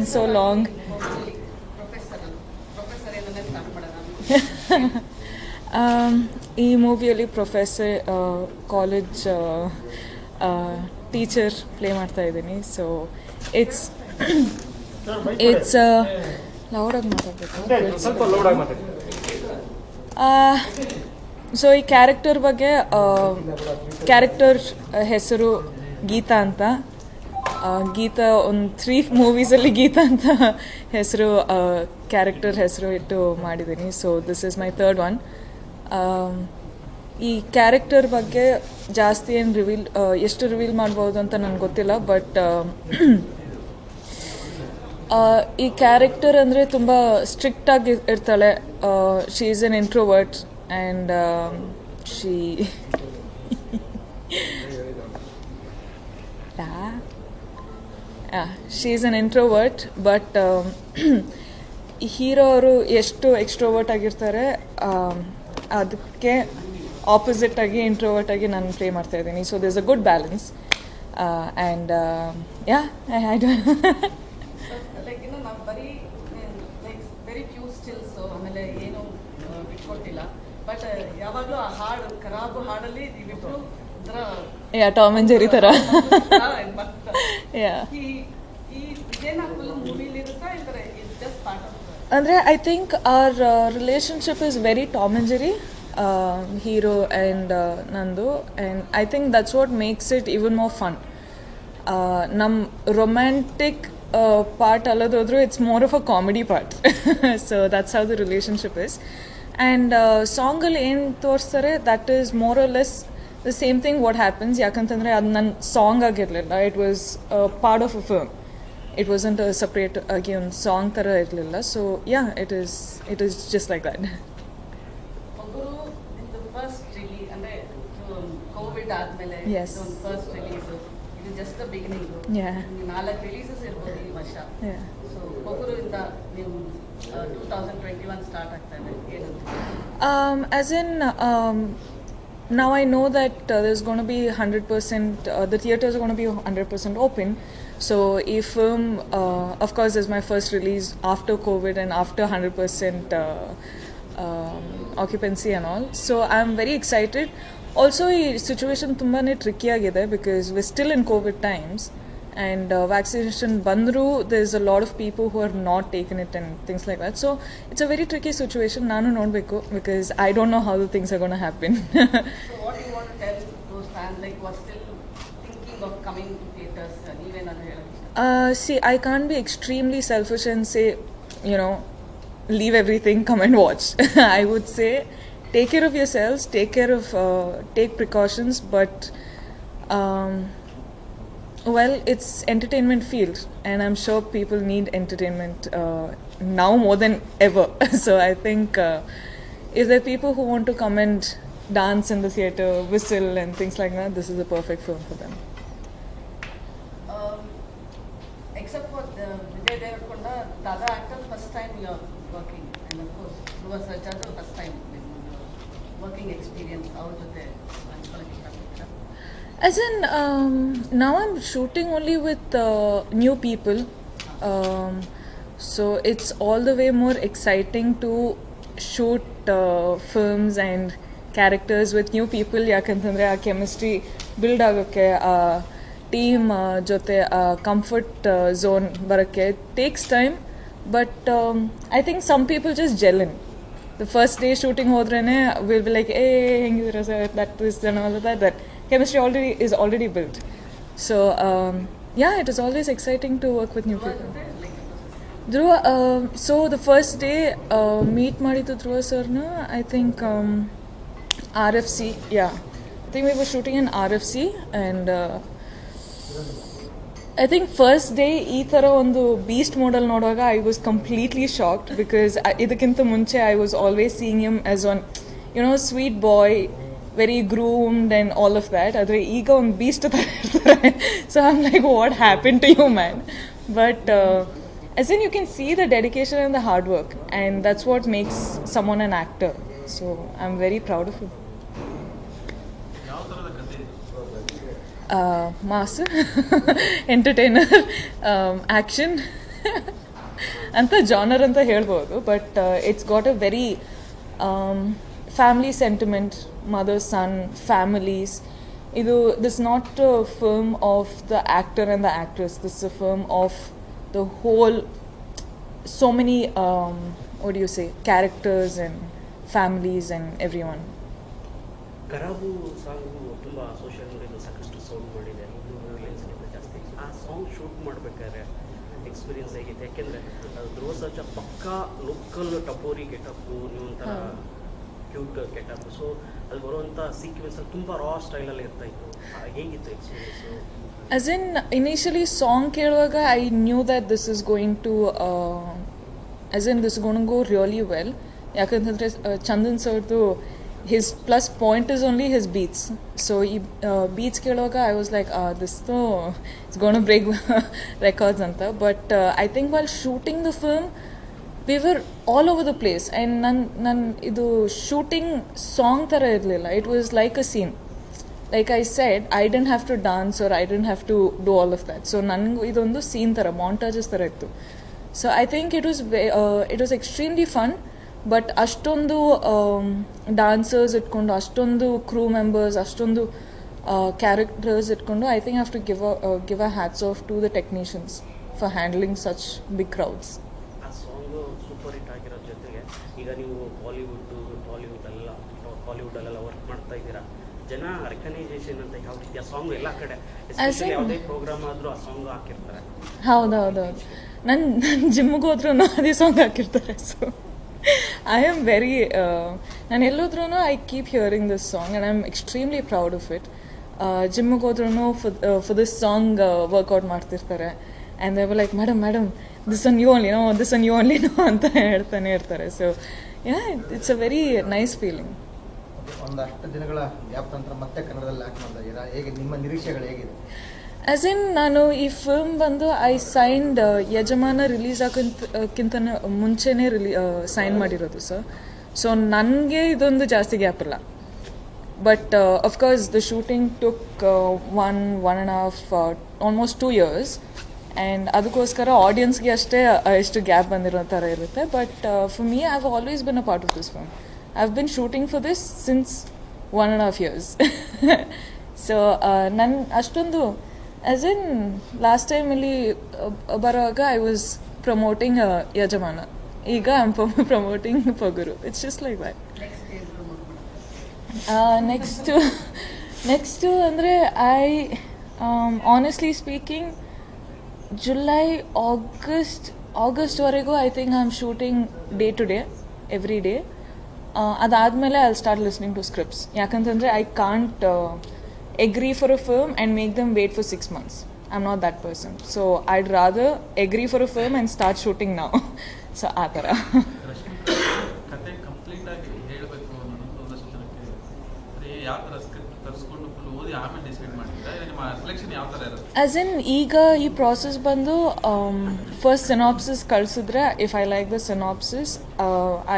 been so long. ಈ ಮೂವಿಯಲ್ಲಿ professor college teacher play ಮಾಡ್ತಾ ಇದ್ದೀನಿ. ಸೊ ಇಟ್ಸ್ ಲೌಡಾಗಿ ಮಾತಾಡಬೇಕು. ಸೊ ಈ ಕ್ಯಾರೆಕ್ಟರ್ ಬಗ್ಗೆ ಕ್ಯಾರೆಕ್ಟರ್ ಹೆಸರು ಗೀತಾ ಅಂತ. ಗೀತಾ ಒಂದು 3 ಮೂವೀಸಲ್ಲಿ ಗೀತಾ ಅಂತ ಹೆಸರು ಕ್ಯಾರೆಕ್ಟರ್ ಹೆಸರು ಇಟ್ಟು ಮಾಡಿದ್ದೀನಿ. So this is my 3rd one. ಈ ಕ್ಯಾರೆಕ್ಟರ್ ಬಗ್ಗೆ ಜಾಸ್ತಿ ಏನು ಎಷ್ಟು ರಿವೀಲ್ ಮಾಡ್ಬೋದು ಅಂತ ನನಗೆ ಗೊತ್ತಿಲ್ಲ. ಬಟ್ ಈ ಕ್ಯಾರೆಕ್ಟರ್ ಅಂದರೆ ತುಂಬ ಸ್ಟ್ರಿಕ್ಟ್ ಆಗಿ ಇರ್ತಾಳೆ. She is N introvert and she is N introvert. But hero ಅವರು ಎಷ್ಟು ಎಕ್ಸ್ಟ್ರೋವರ್ಟ್ ಆಗಿರ್ತಾರೆ ಅದಕ್ಕೆ ಆಪೋಸಿಟ್ ಆಗಿ ಇಂಟ್ರೋವರ್ಟ್ ಆಗಿ ನಾನು ಪ್ಲೇ ಮಾಡ್ತಾ ಇದ್ದೀನಿ. So this a good balance and I don't ನಾವು ಬರೀ ವೆರಿ ಫ್ಯೂ ಸ್ಟಿಲ್ಸ್ ಆಮೇಲೆ ಏನು ಬಿಟ್ಕೊಟ್ಟಿಲ್ಲ. ಬಟ್ ಯಾವಾಗಲೂ ಆ ಹಾಡು ಖರಾಬು ಹಾಡಲ್ಲಿ ನೀವಿಬ್ರು ಟಾಮ್ ಅಂಡ್ ಜೆರಿ ಥರ. ಅಂದರೆ I think our relationship is very Tom and Jerry, hero and ನಂದು. And I think that's what makes it even more fun. ನಮ್ಮ ರೊಮ್ಯಾಂಟಿಕ್ ಪಾರ್ಟ್ ಅಲ್ಲದೋದ್ರೂ it's more of a comedy part. So that's how the relationship is. And ಸಾಂಗಲ್ಲಿ ಏನು ತೋರಿಸ್ತಾರೆ that is more or less the same thing what happens. ಯಾಕಂತಂದರೆ ಅದು ನನ್ನ song ಆಗಿರಲಿಲ್ಲ. It was part of a film. It wasn't separate ಆಗಿ ಒಂದು song ಥರ ಇರಲಿಲ್ಲ. So it is just like that. Yes. First release. It is just the beginning. Yeah. 4 releases irbodu ee varsha. Yeah. So Pokuru inda ನೀವು 2021 start ಆಗ್ತಾ ಇದೆ ಏನು? As in now I know that there's going to be 100% the theaters are going to be 100% open. So a film of course is my first release after COVID and after 100% occupancy and all. So I'm very excited. Also ಈ situation ತುಂಬಾ tricky ಆಗಿದೆ because we still in COVID times and vaccination ಬಂದರೂ there is a lot of people who are not taken it and things like that. So it's a very tricky situation. ನಾನು ನೋಡಬೇಕು because I don't know how the things are gonna happen. See, I can't be extremely selfish and say, leave everything, come and watch. I would say take care of yourselves, take precautions, but it's entertainment field and I'm sure people need entertainment now more than ever. So I think if there are people who want to come and dance in the theater, whistle and things like that, this is a perfect film for them. Except for the Vijay Deverakonda, the other actors, first time you are working, and of course Dhruva Sarja first time working experience. How do they as in now I'm shooting only with new people, so it's all the way more exciting to shoot films and characters with new people. Yakantandre aa chemistry build agokke team jote comfort zone barakke takes time, but I think some people just gel in. The first day shooting hodrene we'll be like, hey, hengidira sir, that is and all of that chemistry is already built. So it is always exciting to work with new people. Dhruva, so the first day meet ಮಾಡಿದ್ದು Dhruva sir na I think RFC. I think we were shooting in RFC and I think first day ಈ ಥರ ಒಂದು beast model ನೋಡುವಾಗ I was completely shocked because ಇದಕ್ಕಿಂತ ಮುಂಚೆ I was always seeing him as one sweet boy, very groomed and all of that. ಆದರೆ ಈಗ ಒಂದು beast ಥರ ಇರ್ತಾರೆ. So I am like, what happen to you man? But as in you can see the dedication and the hard work, and that's what makes someone an actor. So I'm very proud of him. Master, entertainer, action, ಅಂತ genre ಅಂತ ಹೇಳ್ಬೋದು. But it's got a very family sentiment, mother son, families. This is not a film of the actor and the actress. This is a film of the whole, so many what do you say, characters and families and everyone. ಕರಾಬು song ತುಂಬ social ಮೀಡಿಯಾದಲ್ಲಿ ಸಾಕಷ್ಟು sound ಮಾಡಿದೆ, ರಿಲಯನ್ಸ್ಗಿಂತ ಜಾಸ್ತಿ. ಆ song shoot ಮಾಡಬೇಕಾದ್ರೆ experience ಹೇಗಿತ್ತು? ಯಾಕೆಂದರೆ ಧ್ರುವ ಸರ್ಜಾ ಪಕ್ಕಾ ಲೋಕಲ್ ಟಪೋರಿ ಗೆಟಪ್ಪು, ನೀವೊಂಥರ ಕ್ಯೂಟ್ ಗೆಟಪ್. ಸೊ ಅಲ್ಲಿ ಬರುವಂಥ ಸೀಕ್ವೆನ್ಸಲ್ಲಿ ತುಂಬ ರಾ ಸ್ಟೈಲಲ್ಲಿ ಇರ್ತಾಯಿತ್ತು. ಹೇಗಿತ್ತು experience? As in, initially song ಕೇಳುವಾಗ I knew that this is going to go really well. ಯಾಕಂತಂದರೆ ಚಂದನ್ ಸರ್ದು his plus point is only his beats. So beats ಕೇಳುವಾಗ I was like, this it's going to break records anta. But I think while shooting the film, we were all over the place. And nan idu shooting song thara irlilla. It was like a scene. Like I said, I didn't have to dance or I didn't have to do all of that. So nangu idondu scene thara, montages thara ittu. So I think it was extremely fun. But ಅಷ್ಟೊಂದು dancers ಇಟ್ಕೊಂಡು, ಅಷ್ಟೊಂದು crew members, ಅಷ್ಟೊಂದು characters ಇಟ್ಕೊಂಡು, I think have to give a hats off to the technicians for handling such big crowds. ಆ song super hit ಆಗಿರೋ ಜೊತೆಗೆ ಈಗ ನೀವು ಹಾಲಿವುಡಲ್ಲೆಲ್ಲ ವರ್ಕ್ ಮಾಡ್ತಾ ಇದ್ದೀರಾ. ಜನ ರೆಕಗ್ನೈಸೇಷನ್ ಅಂತ ಯಾವ ರೀತಿ ಆ ಸಾಂಗ್ ಎಲ್ಲ ಕಡೆ ಯಾವುದೇ ಪ್ರೋಗ್ರಾಮ್ ಆದರೂ ಆ ಸಾಂಗ್ ಹಾಕಿರ್ತಾರೆ. ಹೌದೌದು, ನನ್ನ ಜಿಮ್ಗೆ ಹೋದ್ರೂ ಅದೇ ಸಾಂಗ್ ಹಾಕಿರ್ತಾರೆ. ಸೊ I am very, ನಾನು ಎಲ್ಲೋದ್ರೂ I keep hearing this song and I'm extremely proud of it. ಜಿಮ್ಗೆ ಹೋದ್ರೂ for this song ವರ್ಕೌಟ್ ಮಾಡ್ತಿರ್ತಾರೆ. And they were like, madam, this one you only know, this one you only know ಅಂತ ಹೇಳ್ತಾನೆ ಇರ್ತಾರೆ. So yeah, it's a very nice feeling. ಒಂದಷ್ಟು ದಿನಗಳ gap ನಂತರ ಮತ್ತೆ ಕನ್ನಡದಲ್ಲಿ ಆಕ್ಟ್ ಮಾಡ್ತಾ ಇದ್ದೀರಾ. ಹೇಗೆ ನಿಮ್ಮ ನಿರೀಕ್ಷೆಗಳು ಹೇಗಿದೆ? ಆಸ್ ಇನ್, ನಾನು ಈ ಫಿಲ್ಮ್ ಬಂದು ಐ ಸೈನ್ಡ್ ಯಜಮಾನ ರಿಲೀಸ್ ಆಗೋಕ್ಕಿಂತ ಮುಂಚೆನೇ ಸೈನ್ ಮಾಡಿರೋದು ಸರ್. ಸೊ ನನಗೆ ಇದೊಂದು ಜಾಸ್ತಿ ಗ್ಯಾಪ್ ಇಲ್ಲ. But of course the shooting took 1.5 almost 2 years. And ಅದಕ್ಕೋಸ್ಕರ ಆಡಿಯನ್ಸ್ಗೆ ಅಷ್ಟೇ ಎಷ್ಟು ಗ್ಯಾಪ್ ಬಂದಿರೋ ಥರ ಇರುತ್ತೆ. But for me I have always been a part of this film. I have been shooting for this since 1.5 years. So ನನ್ನ ಅಷ್ಟೊಂದು as in last time ಇಲ್ಲಿ ಬರುವಾಗ ಐ ವಾಸ್ ಪ್ರಮೋಟಿಂಗ್ ಯಜಮಾನ, ಈಗ I am promoting Pogaru. It's just like that. Next ಅಂದರೆ I honestly speaking July ಆಗಸ್ಟ್ವರೆಗೂ I think I am shooting day to day, every day. ಅದಾದಮೇಲೆ I start listening to scripts. ಯಾಕಂತಂದರೆ I can't agree for a film and make them wait for 6 months. I'm not that person. So I'd rather agree for a film and start shooting now. So ಆ ಥರ. ಕತೆ complete ಆಗಿ ಹೇಳಬೇಕು ಅನ್ನೋದೊಂದಷ್ಟು ಜನಕ್ಕೆ ಯಾವ ಥರ script ತರಿಸ್ಕೊಂಡು full ಓದಿ ಆಮೇಲೆ ಡಿಸೈಡ್ ಮಾಡಿದ್ರೆ ನಿಮ್ಮ ಸೆಲೆಕ್ಷನ್ ಯಾವ ಥರ ಇರುತ್ತೆ? ಆಸ್ ಇನ್, ಈಗ ಈ ಪ್ರಾಸೆಸ್ ಬಂದು ಫಸ್ಟ್ ಸಿನಾಪ್ಸಿಸ್ ಕಳಿಸಿದ್ರೆ, if I like the synopsis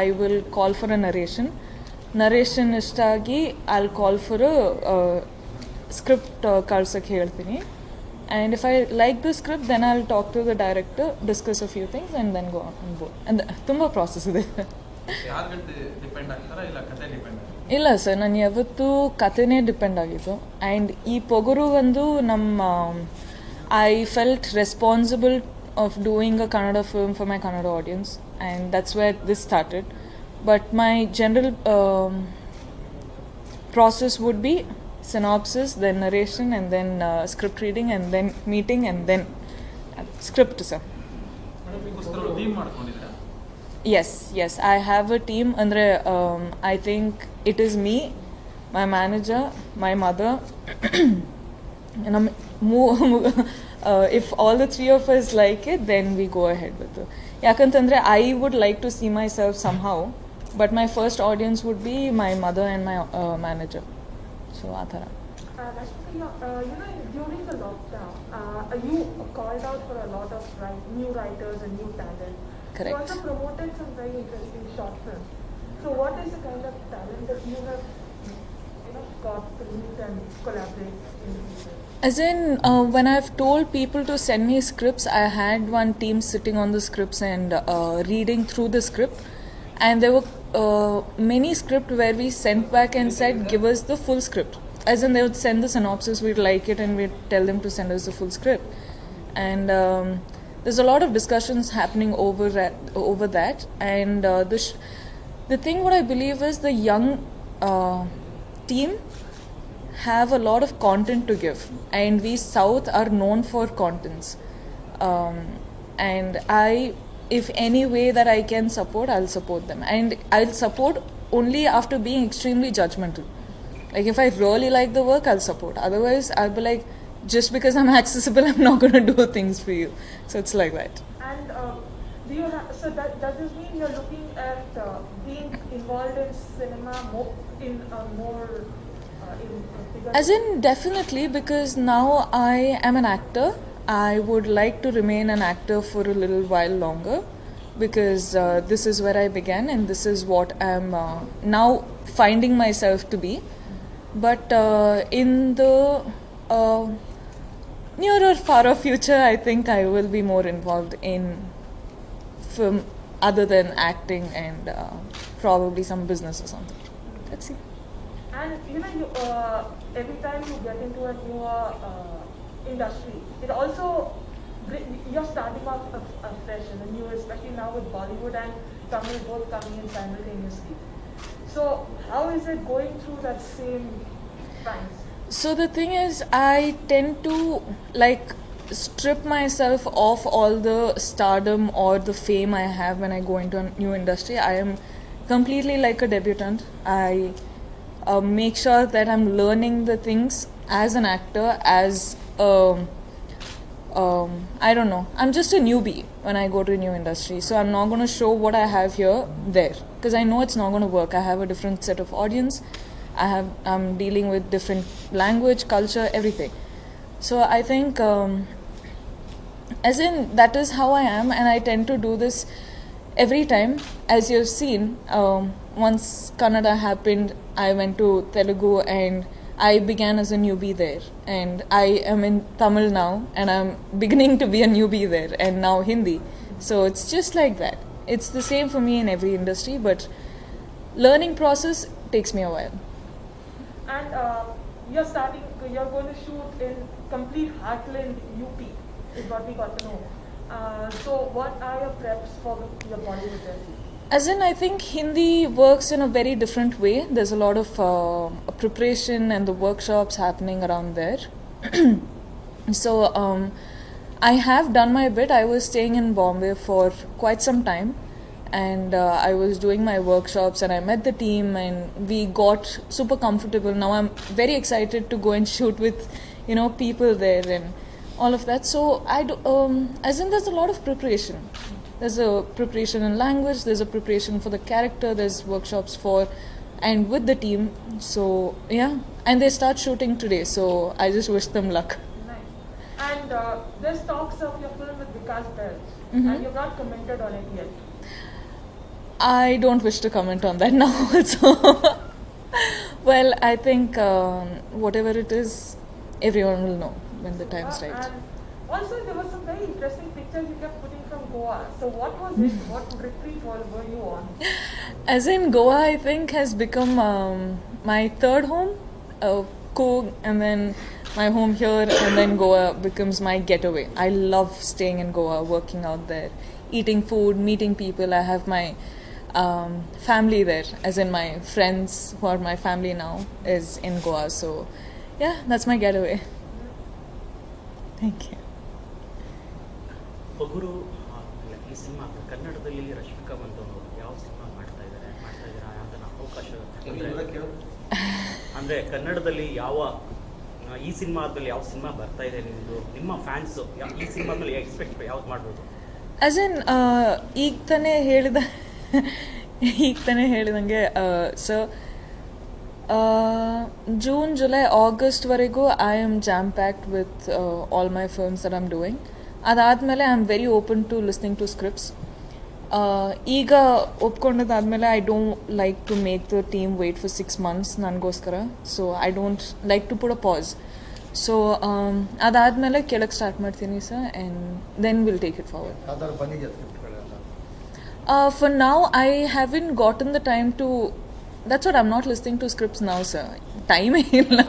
I will call for a narration ಇಷ್ಟ ಆಗಿ I will call for script ಕಳ್ಸೋಕ್ಕೆ ಹೇಳ್ತೀನಿ. And if I like the script then I will talk to the director, discuss a few things and then go on board. ಅಂದರೆ ತುಂಬ process ಇದೆ. ಇಲ್ಲ sir, ನಾನು ಯಾವತ್ತೂ ಕಥೆನೇ ಡಿಪೆಂಡ್ ಆಗಿತ್ತು. ಆ್ಯಂಡ್ ಈ ಪೊಗರು ಒಂದು ನಮ್ಮ I felt responsible of doing a Kannada film for my Kannada audience and that's where this started. But my general process would be synopsis, then narration, and then script reading, and then meeting, and then script, sir. Yes, I have a team. Andre, I think it is me, my manager, my mother, and if all the three of us like it, then we go ahead with it. Yakantandre, I would like to see myself somehow, but my first audience would be my mother and my manager. So Athara. During the lockdown, you called out for a lot of new writers and new talent. Correct. You also promoted some very interesting short films. So what is the kind of talent that you have God to meet and collaborate in the future? As in, when I've told people to send me scripts, I had one team sitting on the scripts and reading through the script. And there were many scripts where we sent back and said, give us the full script. As in, they would send the synopsis, we'd like it, and we'd tell them to send us the full script. And there's a lot of discussions happening over that. And the thing what I believe is the young team have a lot of content to give, and we South are known for contents, and if any way that I can support, I'll support them, and I'll support only after being extremely judgmental. Like if I really like the work, I'll support. Otherwise, I'll be like, just because I'm accessible, I'm not going to do things for you. So it's like that. And do you so does this mean you're looking at being involved in cinema more in bigger? As in, definitely, because now I am an actor. I would like to remain an actor for a little while longer, because this is where I began and this is what I'm now finding myself to be. But in the nearer, far future, I think I will be more involved in film other than acting and probably some business or something. Let's see. And you every time you get into a newer industry, it also you're starting off afresh and new, especially now with Bollywood and Tamil both coming in simultaneously. So how is it going through that same times? So the thing is, I tend to strip myself of all the stardom or the fame I have when I go into a new industry. I am completely like a debutant. I make sure that I'm learning the things as an actor, as I don't know. I'm just a newbie when I go to a new industry. So I'm not going to show what I have here there, because I know it's not going to work. I have a different set of audience. I'm dealing with different language, culture, everything. So I think, as in, that is how I am, and I tend to do this every time. As you've seen, once Kannada happened, I went to Telugu and I began as a newbie there. And I am in Tamil now, and I'm beginning to be a newbie there, and now Hindi. So it's just like that. It's the same for me in every industry, but learning process takes me a while. And you're going to shoot in complete heartland UP, is what we got to know. So what are your preps for your Bollywood journey? As in, I think Hindi works in a very different way. There's a lot of preparation and the workshops happening around there. So I have done my bit. I was staying in Bombay for quite some time, and I was doing my workshops, and I met the team, and we got super comfortable. Now I'm very excited to go and shoot with, people there and all of that. So as in, there's a lot of preparation. There's a preparation in language, there's a preparation for the character, there's workshops and with the team. So yeah, and they start shooting today, so I just wish them luck. Nice. And there's talks of your film with Vikas Bell, and you've not commented on it yet. I don't wish to comment on that now also. Well, I think whatever it is, everyone will know when the time's right. And also there were some very interesting pictures you kept putting from Goa. So what was it? What retreat were you on? As in, Goa, I think, has become my third home. Coorg, and then my home here, and then Goa becomes my getaway. I love staying in Goa, working out there, eating food, meeting people. I have my family there, as in my friends who are my family now is in Goa. So yeah, that's my getaway. Thank you. ಒಗುರು ಈ cinema ಕನ್ನಡದಲ್ಲಿ ರಶ್ಮಿಕಾ ಮಂದವರು ಯಾವ cinema ಮಾಡ್ತಾಯಿದ್ದೀರಾ ಅದನ್ನ ಅವಕಾಶ ಅಂದರೆ ಕನ್ನಡದಲ್ಲಿ ಈ cinema ಆದಮೇಲೆ ಯಾವ ಸಿನಿಮಾ ಬರ್ತಾ ಇದೆ ನಿಮ್ಮ ಫ್ಯಾನ್ಸು ಈ ಸಿನಿಮಾದಲ್ಲಿ ಎಕ್ಸ್ಪೆಕ್ಟ್ ಯಾವ್ದು ಮಾಡ್ಬೋದು? ಆಸ್ ಇನ್ ಈಗ ತಾನೇ ಹೇಳಿದಂಗೆ ಸರ್, June, July, August ವರೆಗೂ I am jam-packed with all my films that I'm doing. ಅದಾದಮೇಲೆ I am very open to listening to scripts. ಈಗ ಒಪ್ಕೊಂಡದಾದ್ಮೇಲೆ I don't like to make the team wait for 6 months ನನಗೋಸ್ಕರ. So I don't like to put a pause. So ಅದಾದಮೇಲೆ ಕೆಳಗೆ start ಮಾಡ್ತೀನಿ sir, and then will take it forward. ಯಾವ್ದಾದ್ರು ಬಂದಿದೆಯಾ ಸ್ಕ್ರಿಪ್ಟ್ಗಳೆಲ್ಲ? For now, I haven't gotten the time to. That's what I'm not listening to scripts now, sir. Time ಇಲ್ಲ.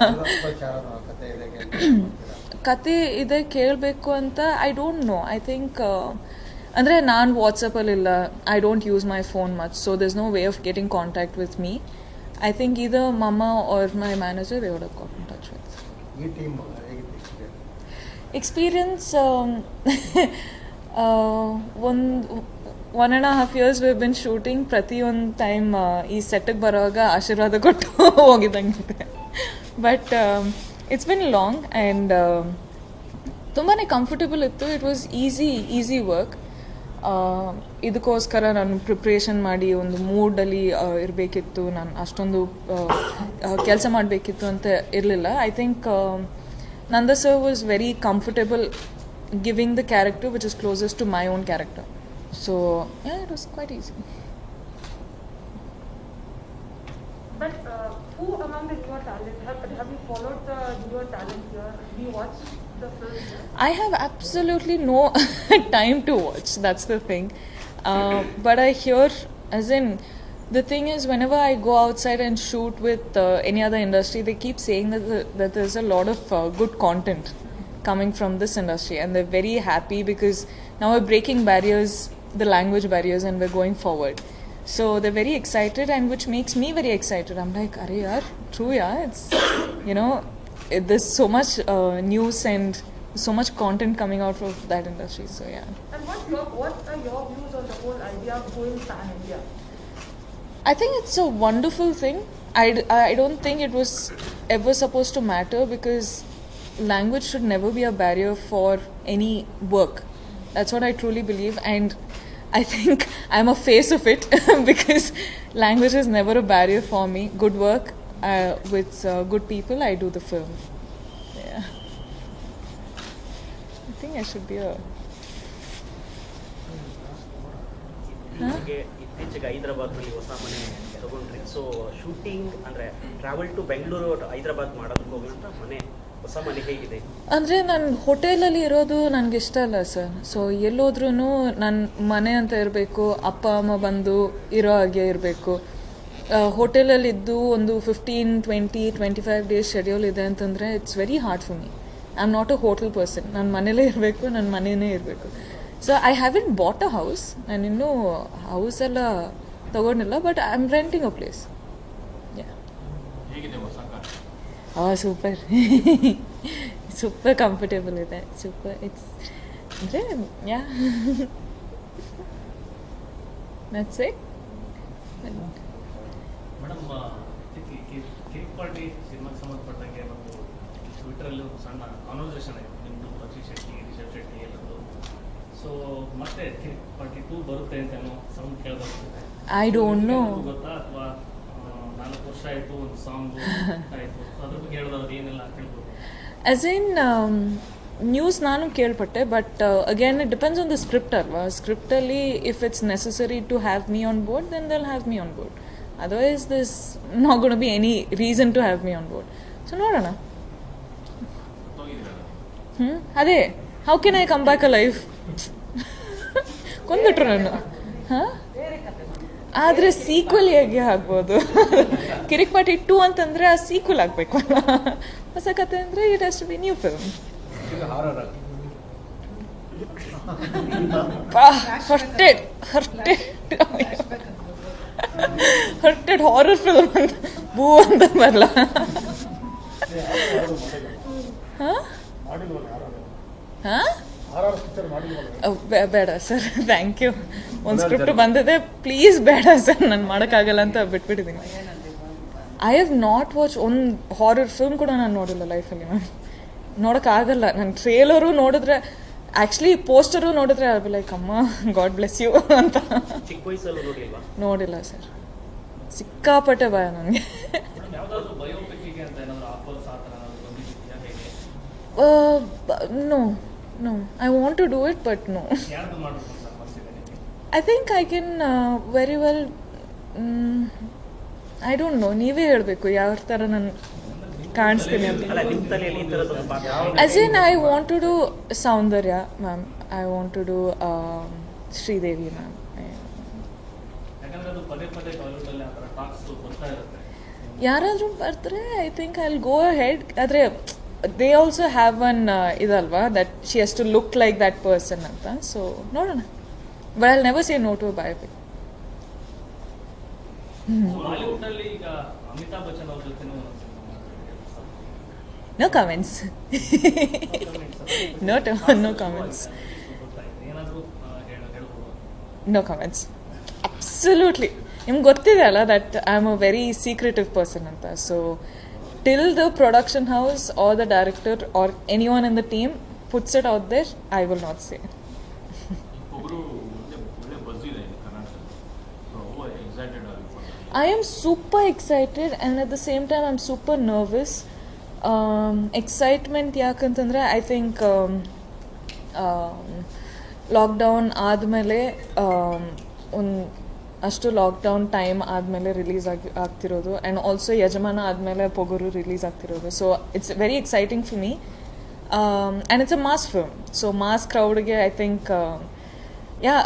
ಕತೆ ಇದೆ ಕತೆ ಇದೆ ಕೇಳಬೇಕು ಅಂತ I don't know. I think ಅಂದರೆ ನಾನು ವಾಟ್ಸಪ್ಪಲ್ಲಿಲ್ಲ, I don't use my phone much, so there is no way of getting contact with me. I think either mumma or my manager they would have got in touch with. ಈ team ಹೇಗಿತ್ತು experience? 1.5 years we've been shooting. ಪ್ರತಿಯೊಂದು time ಈ ಸೆಟ್ಟಿಗೆ ಬರೋವಾಗ ಆಶೀರ್ವಾದ ಕೊಟ್ಟು ಹೋಗಿದ್ದಂಗಿದೆ. But it's been long and ತುಂಬಾ ಕಂಫರ್ಟಬಲ್ ಇತ್ತು. It was easy work. ಇದಕ್ಕೋಸ್ಕರ ನಾನು ಪ್ರಿಪ್ರೇಷನ್ ಮಾಡಿ ಒಂದು ಮೂಡಲ್ಲಿ ಇರಬೇಕಿತ್ತು, ನಾನು ಅಷ್ಟೊಂದು ಕೆಲಸ ಮಾಡಬೇಕಿತ್ತು ಅಂತ ಇರಲಿಲ್ಲ. I think Nanda sir was very comfortable giving the character which is closest to my own character. So yeah, it was quite easy. But who among the newer talent have you followed the newer talent here? Have you watched the film here? I have absolutely no time to watch. That's the thing. But I hear, as in, the thing is, whenever I go outside and shoot with any other industry, they keep saying that there's a lot of good content coming from this industry, and they're very happy because now we're breaking barriers, the language barriers, and we're going forward. So they're very excited, and which makes me very excited. I'm like, "Arey yaar, true yaar. It's there's so much news and so much content coming out of that industry." So yeah. And what are your views on the whole idea of going pan-India? I think it's a wonderful thing. I don't think it was ever supposed to matter because language should never be a barrier for any work. That's what I truly believe, and I think I'm a face of it because language is never a barrier for me. Good work with good people, I do the film. Yeah. I think I should be a... ಇತ್ತೀಚೆಗೆ ಹೈದರಾಬಾದ್ನಲ್ಲಿ ಹೊಸ ಮನೆ ತಗೊಂಡ್ರಿ. So shooting ಅಂದರೆ travel to Bengaluru Hyderabad ಮಾಡೋದಕ್ಕೆ ಹೋಗೋಂಥ ಮನೆ, ಹೊಸ ಮನೆ ಹೇಗಿದೆ? ಅಂದರೆ ನಾನು ಹೋಟೆಲಲ್ಲಿ ಇರೋದು ನನಗೆ ಇಷ್ಟ ಅಲ್ಲ ಸರ್. ಸೊ ಎಲ್ಲೋದ್ರೂ ನನ್ನ ಮನೆ ಅಂತ ಇರಬೇಕು, ಅಪ್ಪ ಅಮ್ಮ ಬಂದು ಇರೋ ಹಾಗೆ ಇರಬೇಕು. ಹೋಟೆಲಲ್ಲಿದ್ದು ಒಂದು 15-20-25 ಡೇಸ್ ಶೆಡ್ಯೂಲ್ ಇದೆ ಅಂತಂದರೆ it's very hard for me. I am not a hotel person. ನನ್ನ ಮನೇಲೇ ಇರಬೇಕು, ನನ್ನ ಮನೆಯೇ ಇರಬೇಕು. So I haven't bought a house. ನಾನಿನ್ನೂ ಹೌಸ್ ಎಲ್ಲ ತಗೊಂಡಿಲ್ಲ, but I am renting a place. Super super comfortable ಇದೆ. ಸೂಪರ್ ಇಟ್ಸ್ ಅಂದರೆ yeah that's it. Madam, cake party ಸಿನಿಮಾಗೆ ಸಂಬಂಧಪಟ್ಟಂಗೆ ನಾವು ಟ್ವಿಟರಲ್ಲಿ ಒಂದು ಸಣ್ಣ ಕಾನ್ವರ್ಸೇಷನ್ ಆಯಿತು ನಿಮ್ಮದು, ರಕ್ಷಿತ್ ಶೆಟ್ಟಿ, ರಿಷಬ್ ಶೆಟ್ಟಿ ಎಲ್ಲದು. ಸೊ ಮತ್ತೆ ಕೇಕ್ ಪಾರ್ಟಿ 2 ಬರುತ್ತೆ ಅಂತ ಏನೋ ಸೌಂಡ್ ಕೇಳಬರ್ತದೆ. ಐ ಡೋಂಟ್ ನೋ ಗೊತ್ತಾ, ಅಥವಾ 4 ವರ್ಷ ಆಯಿತು ಒಂದು ಸಾಂಗ್ ಆಯಿತು, ಅದ್ರ ಬಗ್ಗೆ ಹೇಳೋದಾದ್ರೆ ಏನೆಲ್ಲ ಕೇಳ್ಬೋದು? ಆಸ್ ಇನ್ ನ್ಯೂಸ್ ನಾನು ಕೇಳ್ಪಟ್ಟೆ, but again it depends on the script ಅಲ್ವಾ. ಸ್ಕ್ರಿಪ್ಟಲ್ಲಿ if it's necessary to have me on board then they'll have me on board. Otherwise this not gonna be any reason to have me on board. So ನೋಡೋಣ. ಅದೇ how can I come back a life? ಕೊಂಡ್ಬಿಟ್ರು ನಾನು. ಹಾಂ, ಆದರೆ sequel ಹೇಗೆ ಆಗ್ಬೋದು? ಕಿರಿಕ್ party 2 ಅಂತಂದರೆ ಆ ಸೀಕ್ವಲ್ ಆಗಬೇಕು ಅಲ್ಲ. ಹೊಸ ಕತೆ ಅಂದರೆ it has to be new film. Hurted horror film ಅಂತ ಬೂ ಅಂತ ಬರಲ್ಲ. ಹಾಂ ಹಾಂ, ಬೇಡ ಸರ್, ಥ್ಯಾಂಕ್ ಯು. ಒಂದು ಸ್ಕ್ರಿಪ್ಟ್ ಬಂದಿದೆ, ಪ್ಲೀಸ್ ಬೇಡ ಸರ್, ನಾನು ಮಾಡೋಕ್ಕಾಗಲ್ಲ ಅಂತ ಬಿಟ್ಬಿಟ್ಟಿದ್ದೀನಿ. ಐ ಹ್ಯಾವ್ ನಾಟ್ ವಾಚ್ ಒಂದು ಹಾರರ್ ಫಿಲ್ಮ್ ಕೂಡ ನಾನು ನೋಡಿಲ್ಲ ಲೈಫಲ್ಲಿ. ನಾನು ನೋಡೋಕ್ಕಾಗಲ್ಲ. ನನ್ನ ಟ್ರೇಲರು ನೋಡಿದ್ರೆ, ಆ್ಯಕ್ಚುಲಿ ಪೋಸ್ಟರು ನೋಡಿದ್ರೆ ಅದು ಲೈಕ್ ಅಮ್ಮ ಗಾಡ್ ಬ್ಲೆಸ್ ಯು ಅಂತ. ಚಿಕ್ಕ ವಯಸ್ಸಲ್ಲೂ ನೋಡಿಲ್ವಾ? ನೋಡಿಲ್ಲ ಸರ್, ಸಿಕ್ಕಾಪಟ್ಟೆ ಭಯ ನನಗೆ. ಯಾವುದಾದ್ರು ಬಯೋಪಿಕ್ಕಿಗೆ ಅಂತ ಏನಾದರೂ ಆಫರ್ಸ್ ಆ ಥರ ಬಂದಿದ್ದೀಯಾ ಹೇಗೆ? No, I want to do it, but no. ಯಾರ್ದು ಮಾಡಬೇಕು ಅಂತ ಮನಸ್ಸಿದೆ ನಿಮಗೆ? I think I can very well. I don't know. ನೀವೇ ಹೇಳಬೇಕು ಯಾವ ಥರ ನಾನು ಕಾಣಿಸ್ತೀನಿ ಅಂತ. ಅಲ್ಲ ನಿಮ್ಮ ತಲೆಯಲ್ಲಿ ಈ ಥರದ್ದು ಪಾತ್ರ As in, I want to do Saundarya, ma'am. I want to do Sridevi, ma'am. ಯಾಕಂದ್ರೆ ಅದು ಪದೇ ಪದೇ ಟಾಲಿವುಡಲ್ಲಿ ಆ ಥರ ಟಾಕ್ಸ್ ಬರ್ತಾ ಇರುತ್ತೆ. ಯಾರಾದರೂ ಬರ್ತಾರೆ I think I will go head. ಆದರೆ ದೇ ಆಲ್ಸೋ ಹ್ಯಾವ್ ಒನ್ ಇದಲ್ವಾ that she has to look like that person ಅಂತ. ಸೊ ನೋಡೋಣ. But I never say no to biopic. Bollywood ಅಲ್ಲಿ ಈಗ ಅಮಿತಾಬ್ ಬಚ್ಚನ್ ಅವ್ರ ಜೊತೆ ನೋ ಕಮೆಂಟ್ಸ್. No comments. ಏನಾದರೂ ಹೇಳ್ಬೋದು? No comments. ಅಬ್ಸಲ್ಯೂಟ್ಲಿ. ನಿಮ್ಗೆ ಗೊತ್ತಿದೆ ಅಲ್ಲ that I am a very secretive person ಅಂತ. So till the production house or the director or any one in the team puts it out there I will not say. I am super excited and at the same time I'm super nervous. Excitement ಯಾಕಂತಂದರೆ I think lockdown ಆದಮೇಲೆ ಒಂದು ಅಷ್ಟು lockdown time ಆದಮೇಲೆ release ಆಗ್ತಿರೋದು and also Yajamana ಆದಮೇಲೆ Pogaru release ಆಗ್ತಿರೋದು. So it's very exciting for me and it's a mass film. So mass ಕ್ರೌಡ್ಗೆ I think